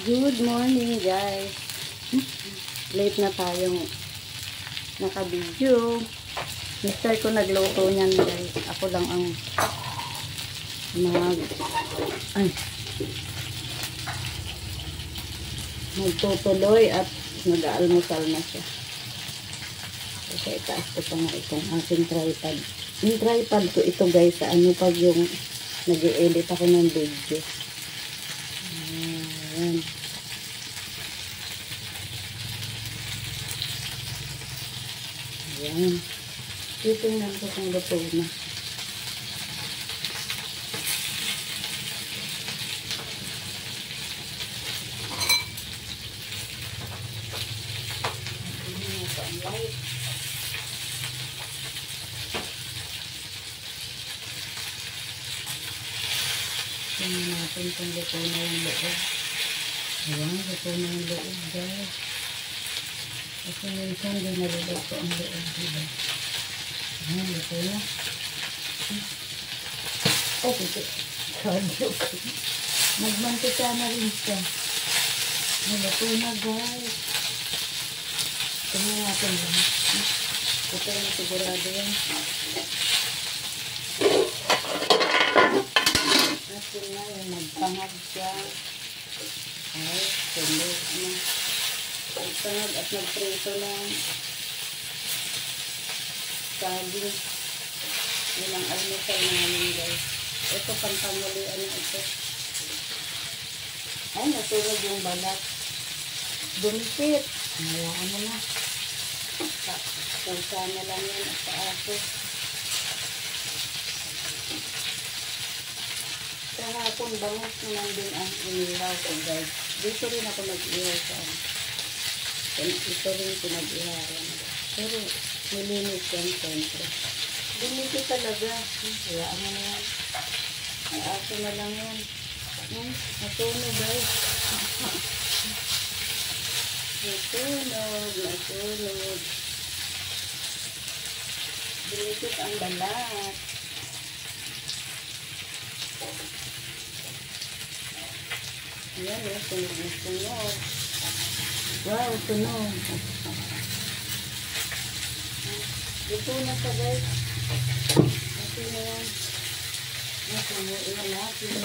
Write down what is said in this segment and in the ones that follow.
Good morning guys. Late na tayong naka-video. Mister ko nagluto niyan guys. Ako lang ang magtutuloy at nag-aalmusal na siya. Okay, itaas ko pa nga itong aking tripod. Yung tripod ko ito guys sa ano pag yung nag-i-edit ako ng video. Ayan. Ayan. Titingnan ko kung luto na. Tingnan natin kung luto na yung loob. Ayan, luto na yung loob guys. Kasi minsan din naluluto ang loob, diba? Ayan, luto na. Oh, ito. Kadyo ko. Nagmantika na rin siya. Luto na guys. Tingnan natin lang. Ito yung sigurado yan. Natin na yung magpangag siya. Ay, tulog na. Magpangag at magprito ng saging. Yun ang almusal namin guys. Ito pangpangulian na ito. Ay, natulog yung balat. Dumikit. Hayaan mo na. Pulsa na lang yan at sa aso. Kahapon bangus naman din ang inilaw ko guys. Dito rin ako nag-ihaw sa ano. Ito rin pinag-ihawan. Pero nilinis yan siyempre. Dumikit talaga. Hayaan mo na yan. Ang aso na lang yan. Natunog guys. Natunog. Dumikit ang balat. Ayan o, sunog. Wow, sunog. Dito na sa guys. Ito na yan. Nasunuin natin.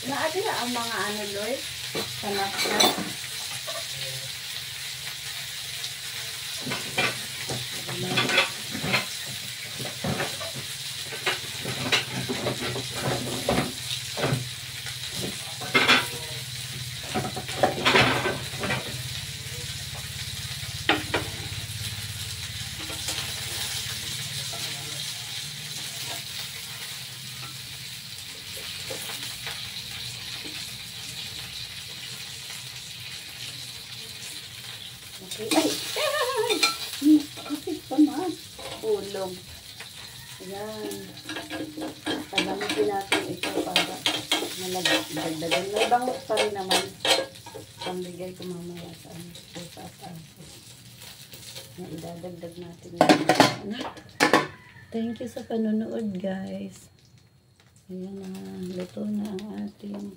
Naati na ang mga ano, Lloyd? Sanak na. Okay. Ay! Kapit pa man. Ulong. Ayan. Pagamitin natin ito para malagdagan. May bangot pa rin naman. Pambigay ko mamaya sa ano. Sa aso. Na idadagdag natin. Thank you sa panonood guys. Ayan na. Luto na ang ating.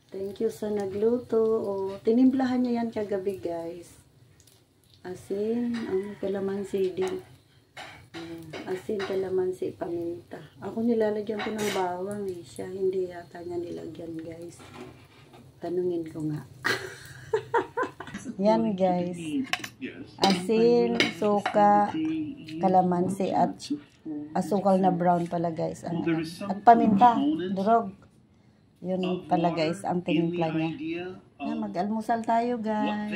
Thank you sa nagluto. O, tinimplahan niya yan kagabi guys. Asin, ang kalamansi din. Asin, kalamansi, paminta. Ako nilalagyan ko ng bawang eh. Siya hindi yata niya nilagyan guys. Tanungin ko nga. Yan guys. Asin, suka, kalamansi at asukal na brown pala guys. At paminta, durog. Yun pala guys, ang tinimpla niya. Mag-almusal tayo guys.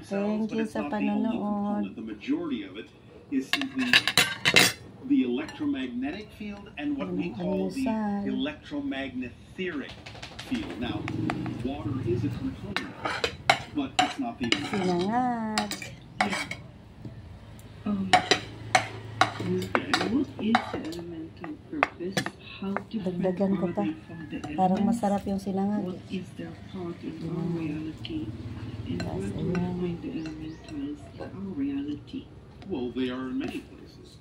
Thank you sa panonood. The electromagnetic field and what we call the electromagnetheric field. Now, water is a component, but it's not the sinangag. What is the elemental purpose? How Dagdagan ko pa. Parang masarap yung sinangag. What is their part in our reality? And where do we find the elementals in our reality? Well, they are in many places.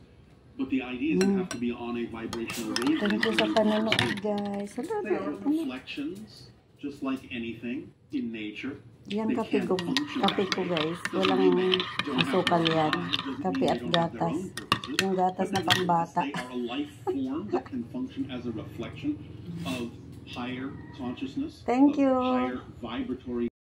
But the idea is they have to be on a vibrational wavelength. Thank you sa panonood, guys. Wala They are na. reflections, just like anything in nature. Yan They kape can't ko, function kape that ko way. guys. Doesn't Walang mean they don't have asukal their yan. lives, doesn't Kape mean at they don't have their gatas. own purposes. Yung gatas na pambata. They are a life form that can function as a reflection of higher consciousness, Thank of you. higher vibratory